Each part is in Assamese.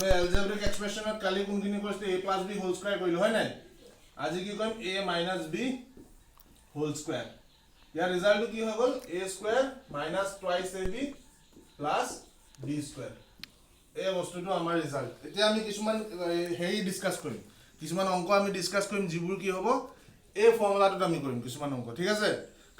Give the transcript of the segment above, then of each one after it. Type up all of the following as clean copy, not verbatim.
আমি এলজেব্ৰিক এক্সপ্ৰেছনত কালি কোনখিনি কৰিছো a + b হোল স্কয়াৰ কৰিলো হয় নাই আজি কি কৰিম a - b হোল স্কয়াৰ ইয়াৰ ৰিজাল্টটো কি হৈ গল a square - twice ab + b square এই বস্তুটো আমাৰ ৰিজাল্ট এতিয়া আমি কিছুমান হেৰি ডিসকাস কৰিম কিছুমান অংক আমি ডিসকাস কৰিম যিবোৰ কি হ'ব এই ফৰ্মুলাটোত আমি কৰিম কিছুমান অংক ঠিক আছে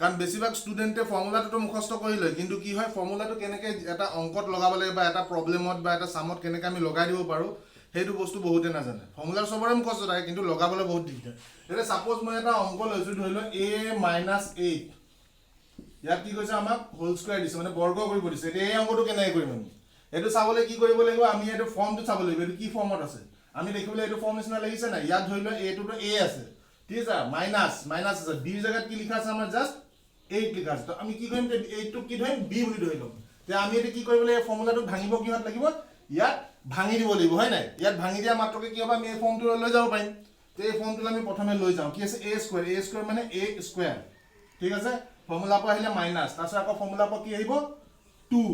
কাৰণ বেছিভাগ ষ্টুডেন্টে ফৰ্মুলাটো মুখস্থ কৰি লয় কিন্তু কি হয় ফৰ্মুলাটো কেনেকৈ এটা অংকত লগাব লাগে বা এটা প্ৰবলেমত বা এটা সামত কেনেকৈ আমি লগাই দিব পাৰো সেইটো বস্তু বহুতে নাজানে ফৰ্মুলা সবৰে মুখস্থ থাকে কিন্তু লগাবলৈ বহুত দিগদাৰ এতিয়া সাপোজ মই এটা অংক লৈছো ধৰি লও a - 8 ইয়াত কি কৈছে আমাক হোল স্কয়াৰ দিছে মানে বৰ্গ কৰিব দিছে এতিয়া এই অংকটো কেনেকৈ কৰিম আমি এটো চাবলৈ কি কৰিব লাগিব আমি এটো ফৰ্মটো চাব লাগিব এটো কি ফৰ্মত আছে আমি দেখিবলৈ এটো ফৰ্ম নিচিনা লাগিছে না ইয়াত ধৰি লও a টো a আছে ঠিক আছে মাইনাস আছে b ৰ জায়গাত কি লিখা আছে আমাৰ জাস্ট 8 লিখা আছে তো আমি কি কৰিম 8 টো কি ধৰিম b বুলি ধৰি লম তে আমি এটো কি কৰিব লাগিব ফৰ্মুলাটো ভাঙিব কিহত লাগিব ইয়াত ভাঙি দিব লাগিব হয় নাই ইয়াত ভাঙি দিয়া মাত্ৰকে কি হ'ব আমি এই ফৰ্মটো লৈ যাব পাৰিম তে এই ফৰ্মটো আমি প্ৰথমে লৈ যাও কি আছে a স্কয়াৰ মানে a স্কয়াৰ ঠিক আছে ফৰ্মুলা পৰা আহিলে মাইনাস তাৰপিছত আকৌ ফৰ্মুলা পৰা কি আহিব 2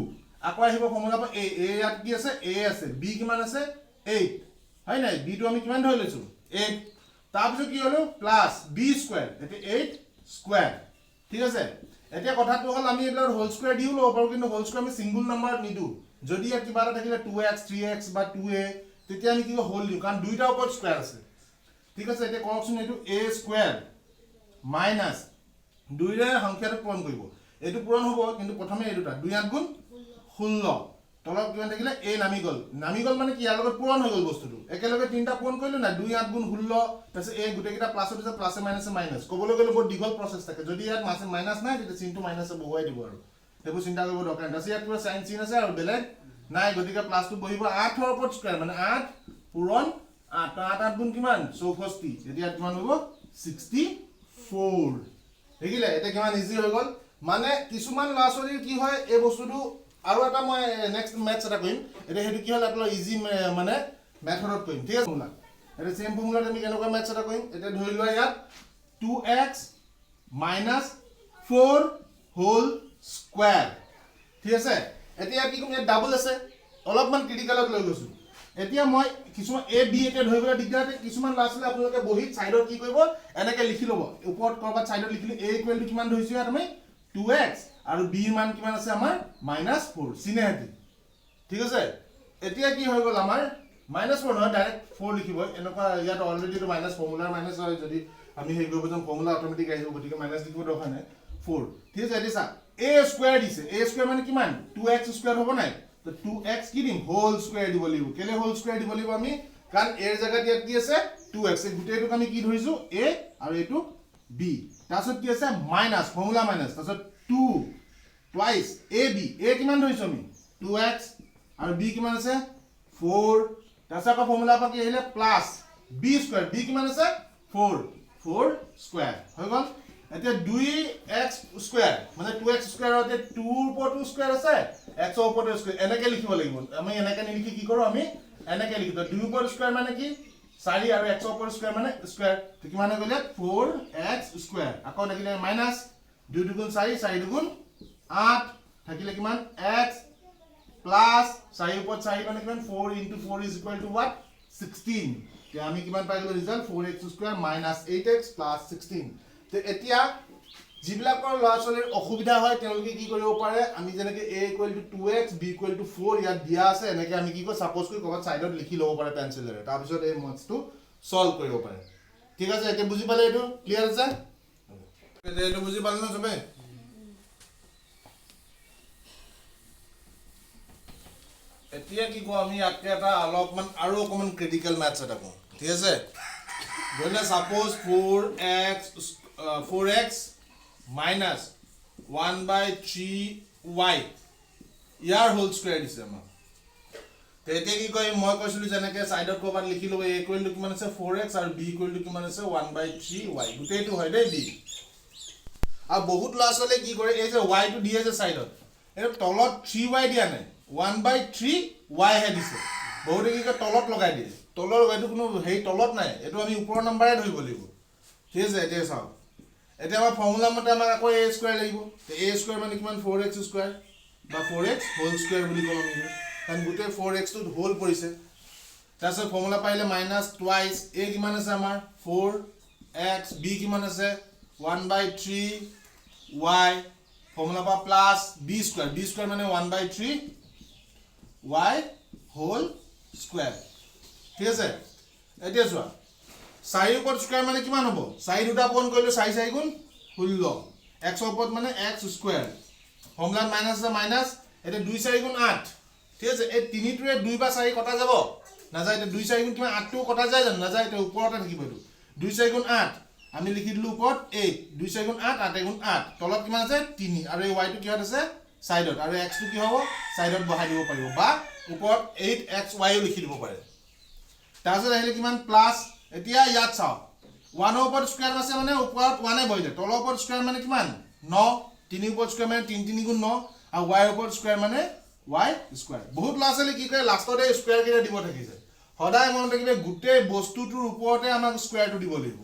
আকৌ আহিব ফৰ্মুলা পৰা a ইয়াত কি আছে a আছে b কিমান আছে 8 হয় নাই b টো আমি কিমান ধৰি লৈছো 8 তাৰপিছত কি হলো প্লাস b স্কয়াৰ এতে 8 স্কয়াৰ ঠিক আছে এতিয়া কথাটো হল আমি এবাৰ হোল স্কয়াৰ দিও লব পাৰো কিন্তু হোল স্কয়াৰ আমি সিঙ্গল নাম্বার নিদু যদি ইয়াত কিবা এটা থাকিলে 2x 3x বা 2a তেতিয়া আমি কি হোল দিও কাৰণ দুইটা ওপৰত স্কয়াৰ আছে ঠিক আছে এতিয়া কৰকচোন এটো a স্কয়াৰ মাইনাস দুইৰে সংখ্যাটো পূৰণ কৰিব এটো পূৰণ হ'ব কিন্তু প্ৰথমে এই দুটা 2 8 গুণ 16 তলত কিমান থাকিলে a নামি গল মানে কি ইয়াৰ লগত পূৰণ হৈ গল বস্তুটো একেলগে তিনটা পূৰণ কৰিলো না 2 8 গুণ 16 তাৰপিছত a গোটেইটা প্লাছত আছে প্লাসে মাইনাসে মাইনাস ক'বলৈ গ'লে বহুত দীঘল প্ৰসেস থাকে যদি ইয়াত মাইনাস নাই তেতিয়া চিনটো মাইনাসে বহুৱাই দিব আৰু তেবু চিন্তা কৰিব দৰকাৰ নাই ইয়াত পুৰা সাইন চিন আছে আৰু বেলেগ নাই গতিকে প্লাসটো বহিব 8 ৰ ওপৰত স্কয়াৰ মানে 8 পূৰণ 8 8 গুণ কিমান 64 এতিয়া কিমান হ'ব 64 দেখিলে এটা কিমান ইজি হৈ গল মানে কিছুমান লাছৰি কি হয় এই বস্তুটো আৰু এটা মই নেক্সট ম্যাথছ এটা কৰিম এটা হেতু কি হল আপোনালোক ইজি মানে মেথডত কৰিম ঠিক আছে ফৰ্মুলা এটা সেম ফৰ্মুলাত আমি কেনেকুৱা ম্যাথছ এটা কৰিম এটা ধৰি লোৱা ইয়াত 2x - 4 হোল স্কয়াৰ ঠিক আছে এতিয়া কি কৰিম ইয়াত ডাবল আছে অলপমান ক্ৰিটিকেলত লৈ গৈছো এতিয়া মই কিছুমান a b এটা ধৰিবলৈ দিগদাৰ আছে কিছুমান লাছলে আপোনালোকে বহিত সাইডত কি কৰিব এনেকৈ লিখি লব ওপৰত কৰবাত সাইডত লিখিলে a = কিমান ধৰিছো ইয়াত আমি 2x আৰু b মান কিমান আছে আমাৰ -4 চিনেহেতি ঠিক আছে এতিয়া কি হৈ গল আমাৰ -4 নহয় ডাইৰেক্ট 4 লিখিব এনেকুৱা ইয়াত অলৰেডি তো মাইনাস ফৰ্মুলাৰ মাইনাস হয় যদি আমি হেই কৰিব যাম ফৰ্মুলা অটোমেটিক আহিব গতিকে মাইনাস লিখিব দৰকাৰ নাই 4 ঠিক আছে এতিয়া a স্কয়াৰ দিছে a স্কয়াৰ মানে কিমান 2x স্কয়াৰ হ'ব নাই তো 2x কি দিম হোল স্কয়াৰ দিব লাগিব কেলে হোল স্কয়াৰ দিব লাগিব আমি কাৰণ a ৰ জায়গাত ইয়াত কি আছে 2x এই গুটেইটোক আমি কি ধৰিছো a আৰু এটো b তাৰছত কি আছে মাইনাস ফৰ্মুলা মাইনাস তাৰছত 2 twice ab a কিমান ধৰিছো আমি 2x আৰু b কিমান আছে 4 তাৰছত আকৌ ফৰ্মুলা পৰা কি আহিলে প্লাস b স্কয়াৰ b কিমান আছে 4 স্কয়াৰ হৈ গল এতিয়া 2x স্কয়াৰ মানে 2x স্কয়াৰ হতে 2 ৰ ওপৰটো স্কয়াৰ আছে x ৰ ওপৰটো স্কয়াৰ এনেকৈ লিখিব লাগিব আমি এনেকৈ নিলিখি কি কৰো আমি এনেকৈ লিখি 2 ৰ ওপৰ স্কয়াৰ মানে কি 4 আৰু x ৰ ওপৰ স্কয়াৰ মানে স্কয়াৰ তো কিমান হৈ গ'ল 4x স্কয়াৰ আকৌ থাকিলে মাইনাস 2 দুগুণ 4 4 দুগুণ 8 থাকিলে কিমান x প্লাস 4 ওপৰত 4 মানে কিমান 4 * 4 = what 16 তে আমি কিমান পাই গলো ৰিজাল্ট 4x স্কয়াৰ - 8x + 16 তে এতিয়া জিবিলাকৰ লৰাছলিৰ অসুবিধা হয় তেওঁলোকে কি কৰিব পাৰে আমি যেনেকৈ a = 2x b = 4 ইয়াত দিয়া আছে এনেকৈ আমি কি কয় সাপোজ কৰি কৰবাত সাইডত লিখি লব পাৰে পেন্সিলেৰে তাৰ পিছত এই ম্যাথছটো সলভ কৰিব পাৰে ঠিক আছে এতিয়া বুজি পালে এইটো ক্লিয়াৰ আছে এইটো বুজি পালে না সবে এতিয়া কি কো আমি ইয়াতে এটা অলপমান আৰু অকমান ক্ৰিটিকেল ম্যাথছ এটা কৰো ঠিক আছে ধৰিলে সাপোজ 4x minus 1/3y ইয়াৰ হোল স্কয়াৰ দিছে আমাৰ তে এতিয়া কি কয় মই কৈছিলো যেনেকৈ সাইডত কৰবাত লিখি লব a = কিমান আছে 4x আৰু b = কিমান আছে 1/3y গুটেইটো হয় দেই b আৰু বহুত লাছলে কি কৰে এই যে y টো দি আছে সাইডত এটো তলত 3y দিয়া নাই 1/3y হে দিছে বহুতে কি কয় তলত লগাই দিয়ে তলৰ এটো কোনো হেই তলত নাই এটো আমি ওপৰৰ নাম্বাৰে ধৰিব লাগিব ঠিক আছে এতিয়া চাও এটা আমাৰ ফৰ্মুলা মতে আমাক আকৌ a স্কয়াৰ লাগিব তে a স্কয়াৰ মানে কিমান 4x স্কয়াৰ বা 4x হোল স্কয়াৰ বুলি কম আমি কাৰণ গুটে 4x টো হোল পৰিছে তাৰপিছত ফৰ্মুলা পাইলে মাইনাছ টুৱাইছ a কিমান আছে আমাৰ 4x b কিমান আছে 1/3 y ফৰ্মুলা পা প্লাছ b স্কয়াৰ মানে 1/3 y হোল স্কয়াৰ ঠিক আছে এতিয়া চোৱা 4 ওপৰত স্কয়াৰ মানে কিমান হ'ব 4 দুটা পূৰণ কৰিলে 4 4 গুণ 16 x ওপৰত মানে x স্কয়াৰ ফৰ্মুলা মাইনাছ আছে মাইনাছ এটা 2 4 গুণ 8 ঠিক আছে এই তিনিটোৰে 2 বা 4 কটা যাব না যায় এটা 2 4 গুণ কিমান 8 টো কটা যায় জানো না যায় এটা ওপৰতে থাকিব এটো 2 4 গুণ 8 আমি লিখি দিলো ওপৰত 8 2 4 গুণ 8 8 গুণ 8 তলত কিমান আছে 3 আৰু এই y টো কিহত আছে সাইডত আৰু x টো কি হ'ব সাইডত বহাই দিব পাৰিব বা ওপৰত 8xy ও লিখি দিব পাৰে তাৰপিছত আহিলে কিমান প্লাস এতিয়া ইয়াত চাও 1 ওপৰত স্কয়াৰ আছে মানে ওপৰত 1 এ বহিলে তলৰ ওপৰত স্কয়াৰ মানে কিমান 9 3 ওপৰত স্কয়াৰ মানে 3 3 গুণ 9 আৰু y ওপৰত স্কয়াৰ মানে y স্কয়াৰ বহুত লাছলে কি কৰে লাষ্টতে স্কয়াৰ কেইটা দিব থাকিছে সদায় মনত ৰাখিবে গুটেই বস্তুটোৰ ওপৰতে আমাক স্কয়াৰটো দিব লাগিব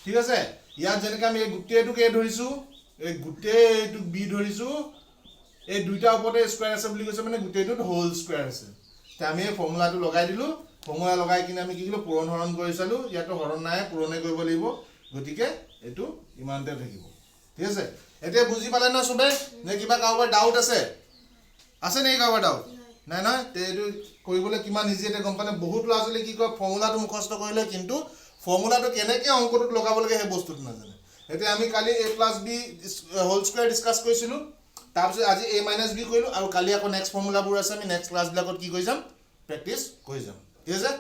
ঠিক আছে ইয়াত যেনেকৈ আমি এই গুটেইটোক এ ধৰিছো এই গুটেইটোক বি ধৰিছো এই দুইটা ওপৰতে স্কয়াৰ আছে বুলি কৈছে মানে গুটেইটোত হোল স্কয়াৰ আছে তে আমি এই ফৰ্মুলাটো লগাই দিলো ফৰ্মুলা লগাই কিনে আমি কি কৰিলো পূৰণ হৰণ কৰি চালো ইয়াতো হৰণ নাই পূৰণে কৰিব লাগিব গতিকে এটো ইমানতে থাকিব ঠিক আছে এতিয়া বুজি পালে না সবে নে কিবা কাৰোবাৰ ডাউট আছে নেকি কাৰোবাৰ ডাউট নাই নাই তে এটো কৰিবলৈ কিমান ইজি এটা গম পালে বহুত লাজলি কি কয় ফৰ্মুলাটো মুখস্থ কৰিলে কিন্তু ফৰ্মুলাটো কেনেকৈ অংকটোত লগাব লাগে সেই বস্তুটো নাজানে এতিয়া আমি কালি a + b whole square discuss কৰিছিলো তাৰপিছত আজি a - b কৰিলো আৰু কালি আকৌ নেক্সট ফৰ্মুলাবোৰ আছে আমি নেক্সট ক্লাছ বিলাকত কি কৰি যাম প্ৰেক্টিছ কৰি যাম ঠিক আছে